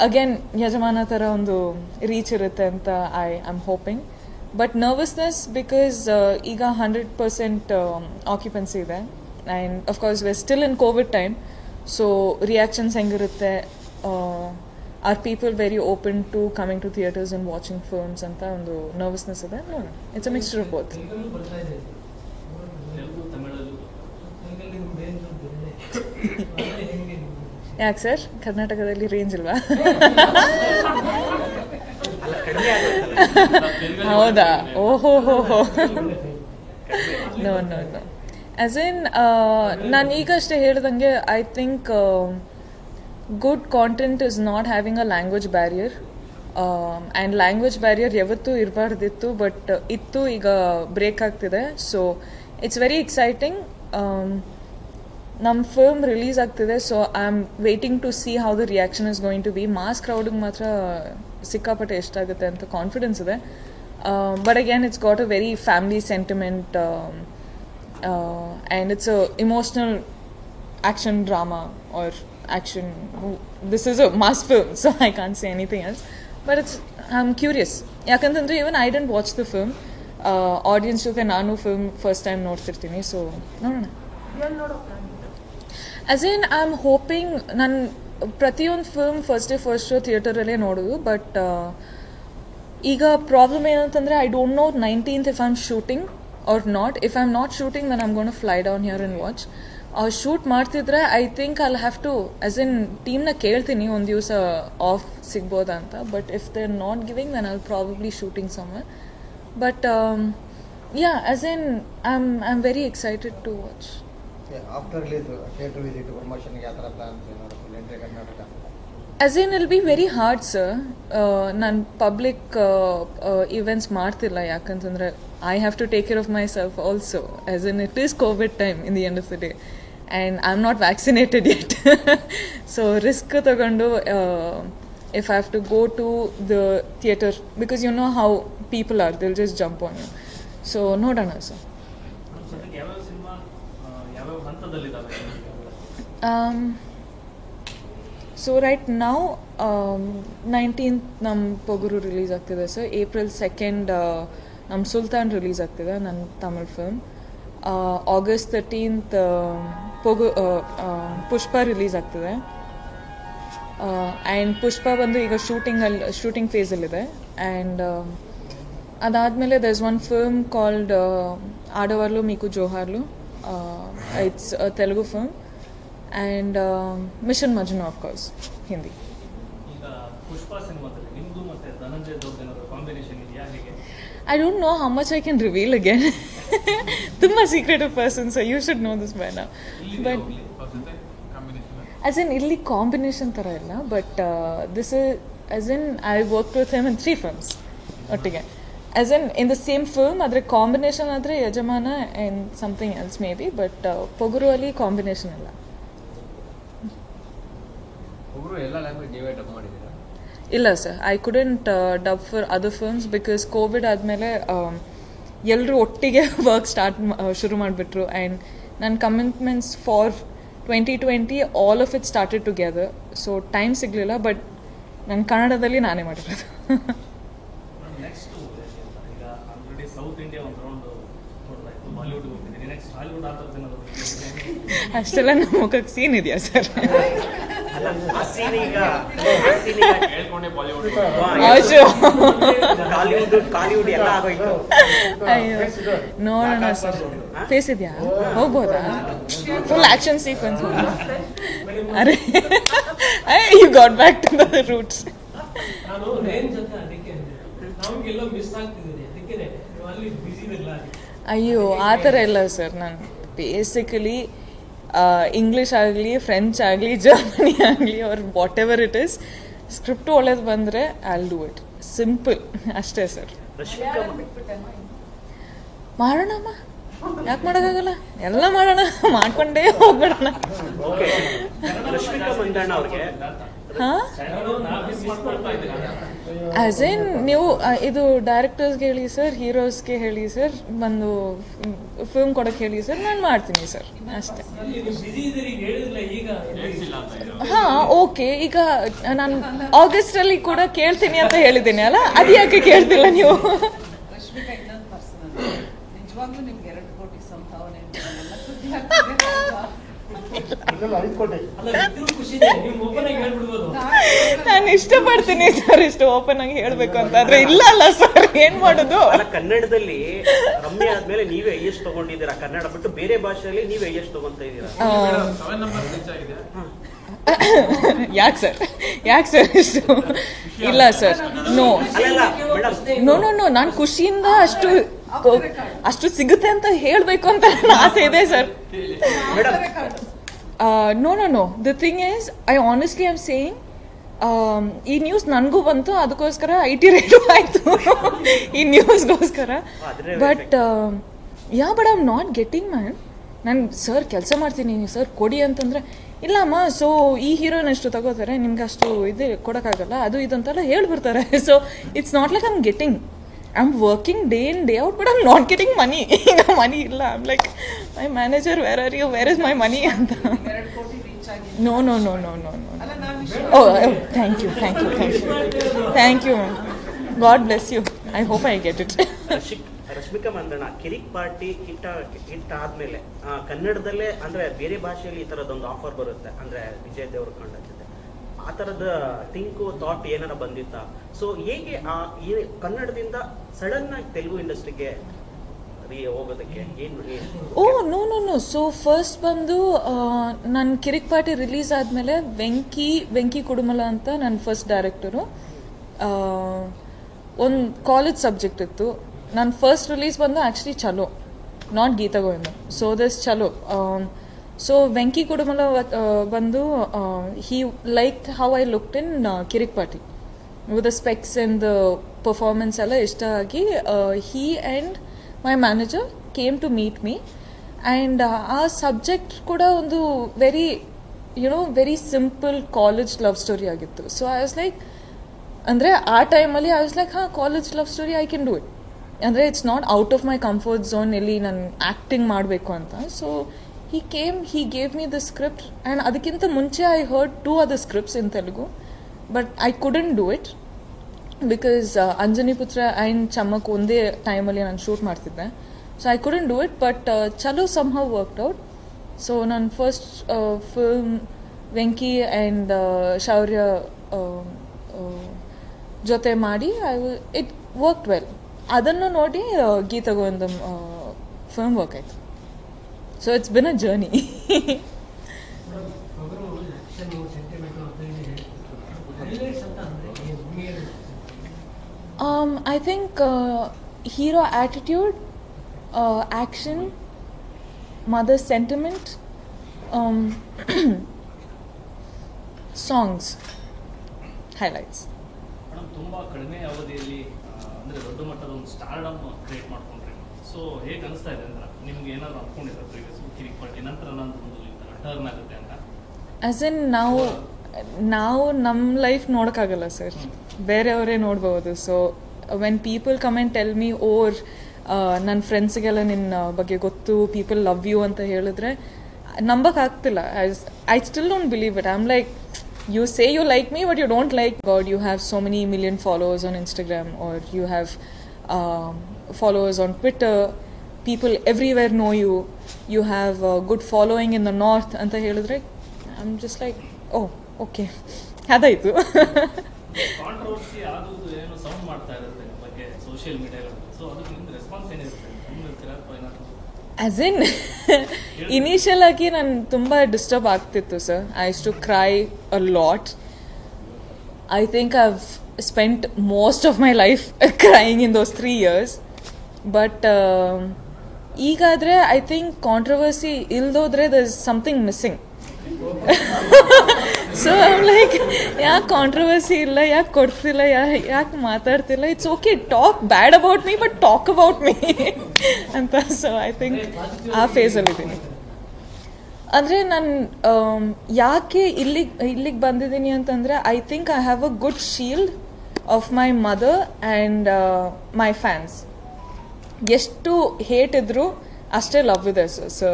again Yajamana ಥರ ಒಂದು ರೀಚ್ ಇರುತ್ತೆ ಅಂತ I am hoping. But nervousness because ಈಗ 100% ಆಕ್ಯುಪೆನ್ಸಿ ಇದೆ and of course we still in COVID time. So reactions ಹೆಂಗಿರುತ್ತೆ, are people very open to coming to theatres and watching films ಅಂತ ಒಂದು nervousness ಇದೆ. ನೋಡೋಣ. It's a mixture of both. Telugu ತಮಿಳಲ್ಲೂ ಯಾಕೆ sir ಕರ್ನಾಟಕದಲ್ಲಿ ರೇಂಜ್ ಇಲ್ವಾ? ಹೌದಾ? ಓಹೋ ಹೋ ಹೋ. No no no. As in ನಾನು ಈಗಷ್ಟೇ ಹೇಳ್ದಂಗೆ I think good content is not having a language barrier. And language barrier ಯಾವತ್ತೂ ಇರಬಾರ್ದಿತ್ತು ಬಟ್ ಇತ್ತು, ಈಗ ಬ್ರೇಕ್ ಆಗ್ತಿದೆ. So it's very exciting. ನಮ್ಮ ಫಿಲ್ಮ್ ರಿಲೀಸ್ ಆಗ್ತಿದೆ. So I am waiting to see how the reaction is going to be. Mass ಕ್ರೌಡಿಗೆ ಮಾತ್ರ ಸಿಕ್ಕಾಪಟ್ಟೆ ಎಷ್ಟಾಗುತ್ತೆ ಅಂತ ಕಾನ್ಫಿಡೆನ್ಸ್ ಇದೆ. But again it's got a very family sentiment and it's a emotional action drama or action. This is a mass film, so I can't say anything else. But I'm curious. Yakantandre even I didn't watch the film. Audience jothe nanu film first time ನೋಡ್ತಿರ್ತೀನಿ. So ನೋಡೋಣ. Real lot of planning. As in I'm hoping ನಾನು ಪ್ರತಿಯೊಂದು film first show ಥಿಯೇಟರಲ್ಲೇ ನೋಡೋದು. But ಈಗ problem ಏನಂತಂದರೆ I don't no 19th if I'm shooting or not. If I'm not shooting then I'm going to fly down here and watch. Shoot ಮಾಡ್ತಿದ್ರೆ I think I'll have to as in ಟೀಮ್ನ ಕೇಳ್ತೀನಿ ಒಂದು ದಿವಸ off ಸಿಗ್ಬೋದಾ ಅಂತ. But if they are not giving then I will probably shooting somewhere. But yeah as in I am very excited to watch. After release theatre visit ಪ್ರಮೋಷನ್ಗೆ ಯಾವ ಥರ plans ಏನಾದ್ರು entry Karnataka? As in I'll be very hard sir. ನಾನು public events ಮಾಡ್ತಿಲ್ಲ ಯಾಕಂತಂದರೆ I have to take care of myself also, as in it is COVID time in the end of the day and I'm not vaccinated yet. So risk tagondu if I have to go to the theatre, because you know how people are, they'll just jump on you. So nodana sir. ಯಾವ cinema ಯಾವ ಹಂತದಲ್ಲಿದ್ದಾವೆ? So right now 19th ನಮ್ಮ Pogaru release ಆಗ್ತಿದೆ sir. April 2nd ನಮ್ಮ Sultan release ಆಗ್ತಿದೆ, ನನ್ನ Tamil film. August 13th Pushpa release ಆಗ್ತಿದೆ. And Pushpa ಬಂದು ಈಗ ಶೂಟಿಂಗ್ ಫೇಸಲ್ಲಿದೆ. ಆ್ಯಂಡ್ ಅದಾದಮೇಲೆ there is one film called Aadavallu Meeku Johaarlu. It's a Telugu film. And Mission Majnu of course Hindi. ಈಗ ಪುಷ್ಪ ಸಿನಿಮಾದಲ್ಲಿ ನಿಮ್ಮದು ಮತ್ತು ಧನಂಜಯ್ ದೊಡ್ಡನವರ ಕಾಂಬಿನೇಷನ್ ಇದೆಯಾ ಹೇಗೆ? I don't know how much I can reveal again. Tumma secretive person, so you should know this by now. But as in illi combination thara illa, but this is as in I worked with him in 3 films ottige. As in the same film adre combination adre yajamana and something else maybe, but poguru alli combination illa. poguru ella language ನೀವೇ dub ಮಾಡಿದ್ದೀರಾ? ಇಲ್ಲ sir, I couldn't dub for other films because Covid ಆದಮೇಲೆ ಎಲ್ಲರೂ ಒಟ್ಟಿಗೆ work ಶುರು ಮಾಡಿಬಿಟ್ರು. And ನನ್ನ commitments for 2020 all of it started together. So time ಸಿಗಲಿಲ್ಲ, ಬಟ್ ನಾನು ಕನ್ನಡದಲ್ಲಿ ನಾನೇ ಮಾಡಿರೋದು. ನೆಕ್ಸ್ಟ್ ಈಗ ಆಲ್ರೆಡಿ ಸೌತ್ ಇಂಡಿಯಾ ಒಂದು ರೌಂಡ್ ನೋಡೋದಾಯ್ತು, ಬಾಲಿವುಡ್ ಹೋಗ್ತಿದ್ದೀನಿ, ನೆಕ್ಸ್ಟ್ ಹಾಲಿವುಡ್ ಆ ಥರದ್ದು ಏನಾದರೂ ಅಷ್ಟೆಲ್ಲ ನಮ್ಮ ಮುಖಕ್ಕೆ ಸೀನ್ ಇದೆಯಾ ಸರ್? ಅಲ್ಲ ಆ scene ಈಗ ಹೇಳ್ಕೊಂಡೆ ಬಾಲಿವುಡ್ ಕಾಲಿವುಡ್ ಎಲ್ಲ ಆಗೋಯ್ತು. ಅಯ್ಯೋ ನೋಡೋಣ ಸರ್. ಫೇಸ್ ಇದೆಯಾ? ಹೋಗ್ಬೋದಾ? Full action sequence. Are you got back to the roots. ನಾನು ರೇಂಜ್ ಅಂತ ಅದಕ್ಕೆ ನಮಗೆಲ್ಲೋ ಮಿಸ್ ಆಗ್ತಿದ್ದೀನಿ, ಅದಕ್ಕೆ ಅಲ್ಲಿ ಬಿಸಿ ಇಲ್ಲ. ಅಯ್ಯೋ ಆ ಥರ ಇಲ್ಲ ಸರ್. ನಾನು ಬೇಸಿಕಲಿ ಇಂಗ್ಲೀಷ್ ಆಗಲಿ, ಫ್ರೆಂಚ್ ಆಗಲಿ, ಜರ್ಮನಿ ಆಗಲಿ, ಅವ್ರ what ever it is, script ಒಳ್ಳೇದು ಬಂದರೆ I will do it. Simple ಅಷ್ಟೇ ಸರ್. ಮಾಡೋಣಮ್ಮ, ಯಾಕೆ ಮಾಡೋಕ್ಕಾಗಲ್ಲ? ಎಲ್ಲ ಮಾಡೋಣ, ಮಾಡ್ಕೊಂಡೇ ಹೋಗ್ಬಿಡೋಣ. ರಶ್ಮಿಕಾ ಮಂದಣ್ಣ ಅವ್ರಿಗೆ ಹಾಂ, ಆಸ್ ಏನ್ ನೀವು ಇದು ಡೈರೆಕ್ಟರ್ಸ್ಗೆ ಹೇಳಿ ಸರ್, ಹೀರೋಸ್ಗೆ ಹೇಳಿ ಸರ್, ಬಂದು ಫಿಲ್ಮ್ ಕೊಡೋಕ್ಕೆ ಹೇಳಿ ಸರ್, ನಾನು ಮಾಡ್ತೀನಿ ಸರ್, ಅಷ್ಟೇ. ಹಾಂ ಓಕೆ. ಈಗ ನಾನು ಆಗಸ್ಟಲ್ಲಿ ಕೂಡ ಕೇಳ್ತೀನಿ ಅಂತ ಹೇಳಿದ್ದೀನಿ ಅಲ್ಲ, ಅದು ಯಾಕೆ ಕೇಳ್ತಿಲ್ಲ ನೀವು? ರಶ್ಮಿಕಾ ಇನ್ನೊಂದು ಪರ್ಸನಲ್, ನಿಜವಾಗ್ಲೂ ನಿಮ್ಗೆ 2 ಕೋಟಿ ಸಂಭಾವನೆ ನಾನು ಇಷ್ಟಪಡ್ತೀನಿ ಸರ್ ಇಷ್ಟು ಓಪನ್ ಆಗಿ ಹೇಳ್ಬೇಕು ಅಂತ, ಆದ್ರೆ ಇಲ್ಲ ಅಲ್ಲ ಸರ್, ಏನ್ ಮಾಡೋದು? ಅಲ್ಲ, ಕನ್ನಡದಲ್ಲಿ ರಮ್ಯ ಆದ್ಮೇಲೆ ನೀವೇ ಹೈಯೆಸ್ಟ್ ತಗೊಂಡಿದ್ದೀರಾ, ಕನ್ನಡ ಬಿಟ್ಟು ಬೇರೆ ಭಾಷೆಯಲ್ಲಿ ನೀವೇ ಹೈಯೆಸ್ಟ್ ತಗೊಂತ ಇದ್ದೀರಾ. 7 ನಂಬರ್ ರೀಚ್ ಆಗಿದೆ. ಯಾಕೆ ಸರ್ ಇಷ್ಟು? ಇಲ್ಲ sir, no no no no, ನಾನು ಖುಷಿಯಿಂದ ಅಷ್ಟು ಸಿಗುತ್ತೆ ಅಂತ ಹೇಳ್ಬೇಕು ಅಂತ ನನ್ನ ಆಸೆ ಇದೆ sir. No no no, the thing is, I honestly I am saying, ಈ ನ್ಯೂಸ್ ನನಗೂ ಬಂತು, ಅದಕ್ಕೋಸ್ಕರ IT ರೇಟು ಆಯಿತು ಈ ನ್ಯೂಸ್ಗೋಸ್ಕರ. But but I am not getting man. ನಾನು ಸರ್ ಕೆಲಸ ಮಾಡ್ತೀನಿ ಸರ್ ಕೊಡಿ ಅಂತಂದರೆ, ಇಲ್ಲಮ್ಮ ಸೊ ಈ ಹೀರೋಯಿನ್ ಅಷ್ಟು ತಗೋತಾರೆ, ನಿಮ್ಗೆ ಅಷ್ಟು ಇದು ಕೊಡೋಕ್ಕಾಗಲ್ಲ, ಅದು ಇದು ಅಂತೆಲ್ಲ ಹೇಳ್ಬಿಡ್ತಾರೆ. So it's not like I am getting, I am working day in day out, but I am not getting money. ಈಗ ಮನಿ ಇಲ್ಲ. I am like, my manager where are you, where is my money ಅಂತ. 2 ಕೋಟಿ reach ಆಗಿದೆ. No no no no no no. ಅಲ್ಲ, ನಾನು thank you ma'am, God bless you. I hope I get it. Rashmika Mandanna Kirik Party hit ಆದ್ಮೇಲೆ ಕನ್ನಡದಲ್ಲೇ ಅಂದ್ರೆ ಬೇರೆ ಭಾಷೆಯಲ್ಲಿ ಈ ತರದೊಂದು ಆಫರ್ ಬರುತ್ತೆ, ಅಂದ್ರೆ ವಿಜಯ್ ದೇವರಕೊಂಡ ಜೊತೆ, ಆ ತರದ ಥಾಟ್ ಏನಾರ ಬಂದಿತ್ತ? ಸೊ ಹೇಗೆ ಕನ್ನಡದಿಂದ ಸಡನ್ ಆಗಿ ತೆಲುಗು ಇಂಡಸ್ಟ್ರಿಗೆ ಹೋಗೋದಕ್ಕೆ ಏನು? Oh no no no. So first ಬಂದು ನನ್ನ ಕಿರಿಕ್ ಪಾರ್ಟಿ ರಿಲೀಸ್ ಆದಮೇಲೆ ವೆಂಕಿ ಕುಡುಮಲ ಅಂತ ನನ್ನ ಫಸ್ಟ್ ಡೈರೆಕ್ಟರು, ಒಂದು ಕಾಲೇಜ್ ಸಬ್ಜೆಕ್ಟ್ ಇತ್ತು. ನನ್ನ ಫಸ್ಟ್ ರಿಲೀಸ್ ಬಂದು actually Chalo, not Geetha Govinda. So this Chalo. So Venky Kudumula ಬಂದು he like how I looked in Kirik Party with the specs and the performance ಎಲ್ಲ ಇಷ್ಟ ಆಗಿ he and my manager came to meet me. And ಆ subject ಕೂಡ ಒಂದು very simple college love story ಆಗಿತ್ತು. So I was like, ಅಂದರೆ ಆ ಟೈಮಲ್ಲಿ ಐ ವಾಸ್ ಲೈಕ್, ಹಾಂ college love story I can do it. ಅಂದರೆ it's not out of my comfort zone ಎಲ್ಲಿ ನಾನು ಆ್ಯಕ್ಟಿಂಗ್ ಮಾಡಬೇಕು ಅಂತ. So he gave me the script, and ಅದಕ್ಕಿಂತ ಮುಂಚೆ I heard 2 other scripts in Telugu, but I couldn't do it because Anjani ಪುತ್ರ and ಚಮ್ಮಕ್ ಒಂದೇ ಟೈಮಲ್ಲಿ ನಾನು ಶೂಟ್ ಮಾಡ್ತಿದ್ದೆ. So I couldn't do it, but ಚಲೋ somehow worked out. ಸೊ ನನ್ನ first film Venky and ಶೌರ್ಯ ಜೊತೆ ಮಾಡಿ ಇಟ್ ವರ್ಕ್ಡ್ ವೆಲ್. ಅದನ್ನು ನೋಡಿ ಗೀತಾ ಗೋವಿಂದಂ ಫಿಲ್ಮ್ ವರ್ಕ್ ಆಯಿತು. So it's been a journey. I think hero attitude, action, mother sentiment, songs, highlights. Madam, ತುಂಬ ಕಡಿಮೆ ಅವಧಿಯಲ್ಲಿ ಅಂದರೆ ದೊಡ್ಡ ಮಟ್ಟದ ಒಂದು ಸ್ಟಾರ್ಡಮ್ ಕ್ರಿಯೇಟ್ ಮಾಡ್ಕೊಂಡ್ರಿ. ಸೊ ಹೇಗೆ ಅನಿಸ್ತಾ ಇದೆ ಅಂದ್ರೆ ನಿಮ್ಗೆ ಏನಾದ್ರು ಅನ್ಕೊಂಡಿದ್ರೆ ಪ್ರೀವಿಯಸ್ ಕಿರಿಕ್ ಪಾರ್ಟಿ ನಂತರ ನಂದು ಒಂದು ಟರ್ನ್ ಆಗುತ್ತೆ ಅಂತ? As in now, ನಾವು ನಮ್ಮ ಲೈಫ್ ನೋಡೋಕ್ಕಾಗಲ್ಲ ಸರ್, ಬೇರೆಯವರೇ ನೋಡ್ಬೋದು. So when people come and tell me or ನನ್ನ ಫ್ರೆಂಡ್ಸ್ಗೆಲ್ಲ ನಿನ್ನ ಬಗ್ಗೆ ಗೊತ್ತು, ಪೀಪಲ್ ಲವ್ ಯು ಅಂತ ಹೇಳಿದ್ರೆ ನಂಬಕ್ಕಾಗ್ತಿಲ್ಲ. I still don't believe it. I am like, you say you like me but you don't like God. You have so many million followers on Instagram, or you have followers on Twitter. People everywhere know you. You have a good following in the north anta helidre I'm just like, oh okay, adaitu. Controversy ಆಗೋದು ಏನೋ sound ಮಾಡ್ತಾ ಇರುತ್ತೆ ಬಗ್ಗೆ social ಮೀಡಿಯಾಗಳು. So ಅದಕ್ಕೆ ನಿಮ್ದು response ಏನಿರುತ್ತೆ? As in, initial ಆಗಿ ನಾನು ತುಂಬ ಡಿಸ್ಟರ್ಬ್ ಆಗ್ತಿತ್ತು sir. I use to cry a lot. I think I've spent most of my life crying in those 3 years. But ಈಗಾದರೆ ಐ ಥಿಂಕ್ ಕಾಂಟ್ರವರ್ಸಿ ಇಲ್ದೋದ್ರೆ there is something missing. So I'm like, ಯಾಕೆ controversy ಇಲ್ಲ, ಯಾಕೆ ಕೊಡ್ತಿಲ್ಲ, ಯಾಕೆ ಮಾತಾಡ್ತಿಲ್ಲ? It's okay, talk bad about me but talk about me ಅಂತ. So I think ಆ ಫೇಸಲ್ಲಿದ್ದೀನಿ. ಅಂದರೆ ನಾನು ಯಾಕೆ ಇಲ್ಲಿಗೆ ಬಂದಿದ್ದೀನಿ ಅಂತಂದರೆ, I think I have a good shield of my mother and my fans. ಎಷ್ಟು ಹೇಟ್ ಇದ್ದರೂ ಅಷ್ಟೇ ಲವ್ ಇದೆ ಸರ್. ಸೊ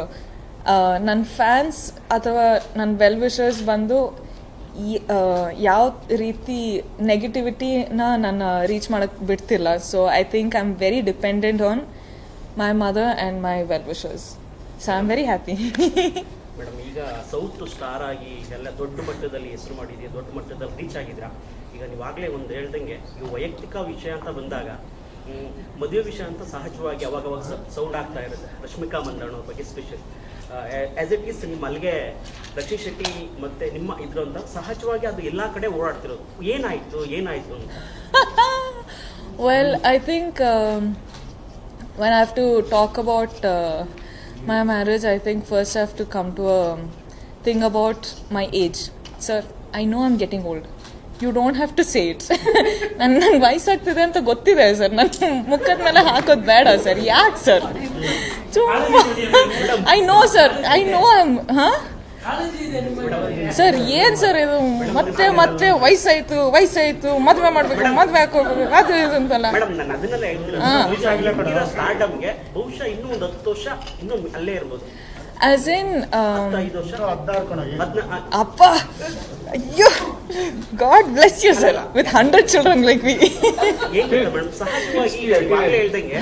ನನ್ನ ಫ್ಯಾನ್ಸ್ ಅಥವಾ ನನ್ನ ವೆಲ್ ವಿಷರ್ಸ್ ಬಂದು ಯಾವ ರೀತಿ ನೆಗೆಟಿವಿಟಿನ ನನ್ನ ರೀಚ್ ಮಾಡೋಕ್ಕೆ ಬಿಡ್ತಿಲ್ಲ. So I think I am very dependent on my mother and my well wishers. So I am very happy. Madam, ಈಗ ಸೌತ್ ಸ್ಟಾರ್ ಆಗಿ ಎಲ್ಲ ದೊಡ್ಡ ಮಟ್ಟದಲ್ಲಿ ಹೆಸರು ಮಾಡಿದ್ದೀರಿ, ದೊಡ್ಡ ಮಟ್ಟದಲ್ಲಿ ರೀಚ್ ಆಗಿದ್ದೀರಾ. ಈಗ ನೀವಾಗಲೇ ಒಂದು ಹೇಳ್ದಂಗೆ ಇವು ವೈಯಕ್ತಿಕ ವಿಷಯ ಅಂತ ಬಂದಾಗ, ಮದುವೆ ವಿಷಯ ಅಂತ ಸಹಜವಾಗಿ ಅವಾಗವಾಗ ಸೌಂಡ್ ಆಗ್ತಾ ಇರುತ್ತೆ. ರಶ್ಮಿಕಾ ಮಂದಣ್ಣ ಅವ್ರ ಬಗ್ಗೆ ಸ್ಪೆಷಲ್ ಆಸ್ ಇಟ್ ಈಸ್ ನಿಮ್ಮ ಅಲ್ಲಿಗೆ ರಕ್ಷಿತ್ ಶೆಟ್ಟಿ ಮತ್ತೆ ನಿಮ್ಮ ಇದ್ರು ಅಂತ ಸಹಜವಾಗಿ ಅದು ಎಲ್ಲ ಕಡೆ ಓಡಾಡ್ತಿರೋದು. ಏನಾಯ್ತು ಅಂತ? Well, I think when I have to talk about my marriage, I think first I have to come to a thing about my age. Sir, I know I'm getting old. You don't have to say it. ನನ್ನ ವಯಸ್ಸಾಗ್ತಿದೆ ಅಂತ ಗೊತ್ತಿದೆ sir. ನನ್ನ ಮುಖದ ಮೇಲೆ ಹಾಕೋದು ಬೇಡ sir. ಯಾಕೆ sir? I know sir, I know. Sir ಏನು ಸರ್ ಇದು? ಮತ್ತೆ ವಯಸ್ಸಾಯ್ತು ಮದುವೆ ಮಾಡ್ಬೇಕು, ಮದುವೆ ಹಾಕೋಬೇಕು, ಅದು ಇದು ಅಂತಲ್ಲ. ಮೇಡಮ್, ನಾನು ಅದನ್ನೆಲ್ಲ ಹೇಳ್ತೀನಿ. ಸ್ಟಾರ್ಡಮ್ಗೆ ಬಹುಶಃ ಇನ್ನೂ ಒಂದು 10 ವರ್ಷ ಇನ್ನೂ ಅಲ್ಲೇ ಇರ್ಬೋದು. As in, 5 ವರ್ಷ, Appa, you, God bless you, sir, with 100 children like me. ಸಹಜವಾಗಿ ಹೇಳ್ದಂಗೆ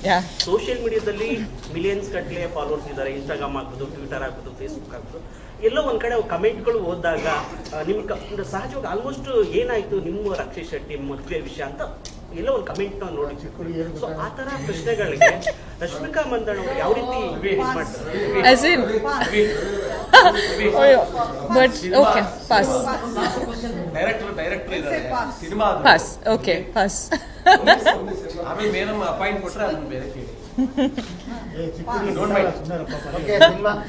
Yeah. ಸೋಷಿಯಲ್ ಮೀಡಿಯಾದಲ್ಲಿ ಮಿಲಿಯನ್ಸ್ ಗಟ್ಟಲೆ ಫಾಲೋವರ್ಸ್ ಇದ್ದಾರೆ. ಇನ್ಸ್ಟಾಗ್ರಾಮ್ ಆಗ್ಬೋದು, ಟ್ವಿಟರ್ ಆಗ್ಬೋದು, ಫೇಸ್ಬುಕ್ ಆಗ್ಬೋದು. ಎಲ್ಲೋ ಒಂದ್ ಕಡೆ ಕಮೆಂಟ್ಗಳು ಓದಿದಾಗ ನಿಮ್ಗೆ ಸಹಜವಾಗಿ ಆಲ್ಮೋಸ್ಟ್ ಏನಾಯ್ತು ನಿಮ್ಮ ರಕ್ಷಿತ್ ಶೆಟ್ಟಿ ಮದುವೆ ವಿಷಯ ಅಂತ ಎಲ್ಲೋ ಒಂದು ಕಮೆಂಟ್ ನೋಡಿ. ಸೊ ಆ ತರ ಪ್ರಶ್ನೆಗಳಿಗೆ ರಶ್ಮಿಕಾ ಮಂದಣ್ಣ ಅವರು ಯಾವ ರೀತಿ ಮಾಡ್ತಾರೆ? As in, but okay, pass. Director ಇದ್ದಾರೆ ಸಿನಿಮಾ. Pass. Okay, pass. ಆಮೇಲೆ ಮೇಡಮ್ ಅಪಾಯಿಂಟ್ ಕೊಟ್ರೆ ಅದನ್ನ ಬೇರೆ ಕೇಳಿ.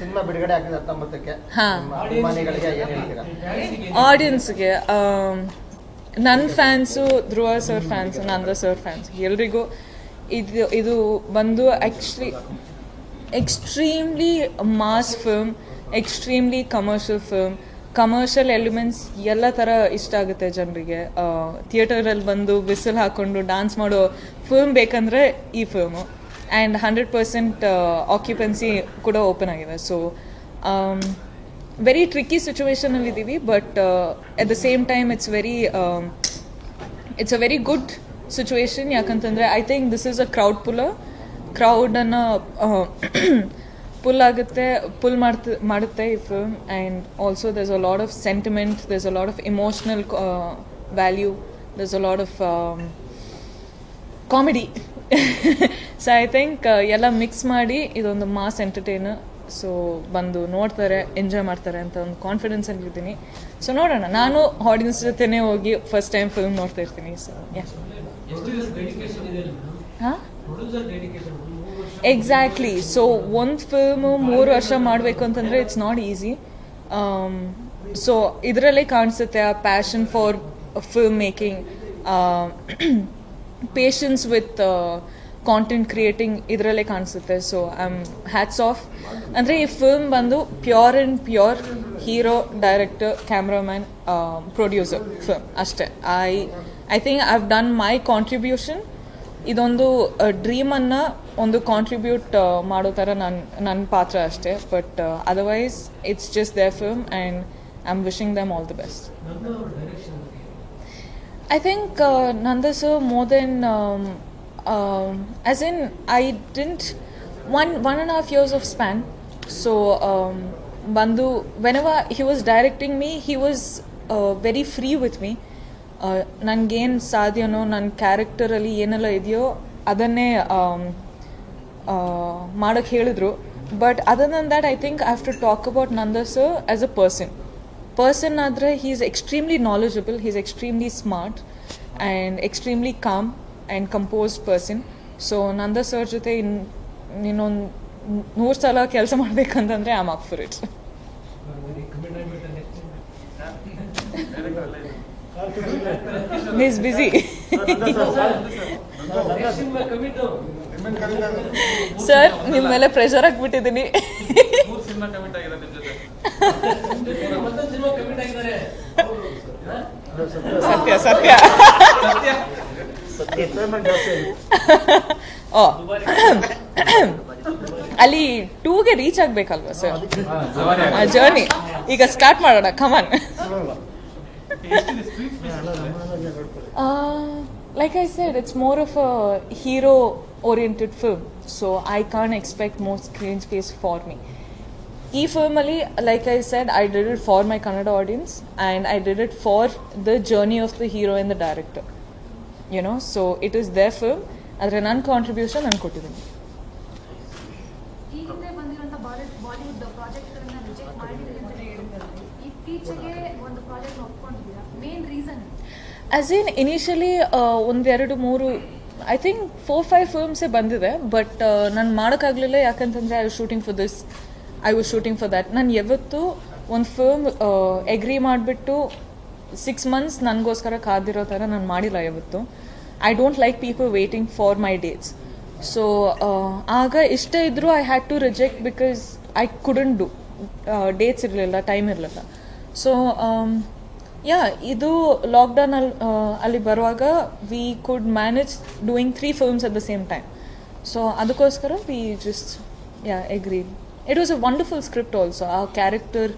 ಸಿನಿಮಾ ಬಿಡುಗಡೆ ಆಗಿದೆ 19ಕ್ಕೆ. ಅಭಿಮಾನಿಗಳಿಗೆ ಏನು ಹೇಳ್ತೀರಾ? ಆಡಿಯನ್ಸ್ಗೆ, ನನ್ನ fans, Dhruva sir fans, Nanda sir fans, ಎಲ್ರಿಗೂ ಇದು ಬಂದು extremely mass film, extremely commercial film. Commercial elements ಎಲ್ಲ ಥರ ಇಷ್ಟ ಆಗುತ್ತೆ ಜನರಿಗೆ. ಥಿಯೇಟರಲ್ಲಿ ಬಂದು ವಿಸಿಲ್ ಹಾಕ್ಕೊಂಡು ಡ್ಯಾನ್ಸ್ ಮಾಡೋ ಫಿಲ್ಮ್ ಬೇಕಂದರೆ ಈ ಫಿಲ್ಮು. ಆ್ಯಂಡ್ 100% ಆಕ್ಯುಪೆನ್ಸಿ ಕೂಡ ಓಪನ್ ಆಗಿದೆ. ಸೊ ವೆರಿ ಟ್ರಿಕ್ಕಿ ಸಿಚುವೇಶನಲ್ಲಿ ಇದ್ದೀವಿ, but at the same time it's a very good situation. ಯಾಕಂತಂದರೆ I think this is a crowd puller. ಕ್ರೌಡನ್ನು ಪುಲ್ ಮಾಡುತ್ತೆ ಈ film. And also there's a lot of sentiment, there's a lot of emotional value, there's a lot of comedy. So I think ಎಲ್ಲ mix ಮಾಡಿ ಇದೊಂದು mass entertainer. So ಬಂದು ನೋಡ್ತಾರೆ, enjoy ಮಾಡ್ತಾರೆ ಅಂತ ಒಂದು ಕಾನ್ಫಿಡೆನ್ಸಲ್ಲಿ ಇದ್ದೀನಿ. ಸೊ ನೋಡೋಣ, ನಾನು ಆಡಿಯನ್ಸ್ ಜೊತೆನೇ ಹೋಗಿ ಫಸ್ಟ್ ಟೈಮ್ ಫಿಲ್ಮ್ ನೋಡ್ತಾ ಇರ್ತೀನಿ. ಸೊ ಹಾಂ, ಎಕ್ಸಾಕ್ಟ್ಲಿ. ಸೊ ಒಂದು ಫಿಲ್ಮು 3 ವರ್ಷ ಮಾಡಬೇಕು ಅಂತಂದರೆ ಇಟ್ಸ್ ನಾಟ್ ಈಸಿ. ಸೊ ಇದರಲ್ಲೇ ಕಾಣಿಸುತ್ತೆ ಆ passion for film making, patience with content creating ಇದರಲ್ಲೇ ಕಾಣಿಸುತ್ತೆ. So I am hats off. ಅಂದರೆ ಈ ಫಿಲ್ಮ್ ಬಂದು pure and pure hero, director, cameraman, producer film ಅಷ್ಟೇ. I think I have done my contribution. ಇದೊಂದು ಡ್ರೀಮನ್ನು ಒಂದು ಕಾಂಟ್ರಿಬ್ಯೂಟ್ ಮಾಡೋ ಥರ ನನ್ನ ಪಾತ್ರ ಅಷ್ಟೇ. But otherwise it's just their film and I am wishing them all the best. I think Nanda sir more than as in I didn't one and a half years of span. So Bandhu, whenever he was directing me, he was very free with me. Nangeen sadhyano nan character ali ಏನಲ್ಲ ಇದೆಯೋ ಅದನ್ನೇ ಮಾಡಕ್ಕೆ ಹೇಳಿದ್ರು. But other than that, I think I have to talk about Nanda sir as a person ಆದರೆ he is extremely knowledgeable, he is extremely smart and extremely calm and composed person. So Nanda sir ಜೊತೆ ಇನ್ನೊಂದು 100 ಸಲ ಕೆಲಸ ಮಾಡಬೇಕಂತಂದ್ರೆ I am up for it. he is busy. Sir ನಿಮ್ಮ ಮೇಲೆ pressure ಹಾಕ್ಬಿಟ್ಟಿದ್ದೀನಿ. ಸತ್ಯ ಸತ್ಯ ಅಲ್ಲಿ 2ಗೆ ರೀಚ್ ಆಗ್ಬೇಕಲ್ವಾ ಸರ್ ಆ ಜರ್ನಿ. ಈಗ ಸ್ಟಾರ್ಟ್ ಮಾಡೋಣ, come on. Like I said, it's more of a hero-oriented film, so I can't expect more screen space for me. E film ali, like I said, I did it for my Kannada audience, and I did it for the journey of the hero and the director. You know, so it is their film. Adre nan contribution nan kottidini. ಈ ಹಿಂದೆ ಬಂದಿರುವಂತ Bollywood project ಗಳನ್ನ reject ಮಾಡಿದ್ರಿ ಅಂತ ಹೇಳಿದ್ರಿ. ಇತ್ತೀಚೆಗೆ ಒಂದು project ಒಪ್ಕೊಂಡಿದ್ದೀರಾ, main reason? As in initially 1-2-3 I think 4-5 ಫಿಲ್ಮ್ಸೇ ಬಂದಿದೆ. ಬಟ್ ನಾನು ಮಾಡೋಕ್ಕಾಗಲಿಲ್ಲ, ಯಾಕಂತಂದರೆ I was shooting for this, I was shooting for that. ನಾನು ಯಾವತ್ತೂ ಒಂದು ಫಿಲ್ಮ್ ಎಗ್ರಿ ಮಾಡಿಬಿಟ್ಟು 6 months ನನಗೋಸ್ಕರ ಕಾದಿರೋ ಥರ ನಾನು ಮಾಡಿಲ್ಲ ಯಾವತ್ತು. I don't like people waiting for my dates. So ಆಗ ಇಷ್ಟ ಇದ್ದರೂ I had to reject because I couldn't do, dates ಇರಲಿಲ್ಲ, ಟೈಮ್ ಇರಲಿಲ್ಲ. ಸೊ ಇದು ಲಾಕ್ಡೌನ್ ಅಲ್ಲಿ ಬರುವಾಗ we could manage doing 3 films at the same time. So ಅದಕ್ಕೋಸ್ಕರ we just agree. It was a wonderful script also. ಆ character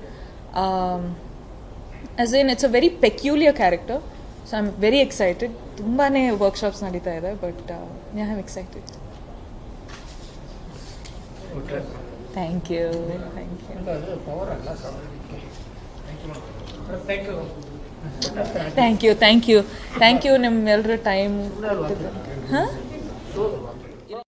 as in it's a very peculiar character. So I am very excited. ತುಂಬಾ workshops ನಡೀತಾ ಇದೆ, but I am excited. Thank you. Thank you ನಿಮ್ಮೆಲ್ಲರ time. ಹಾಂ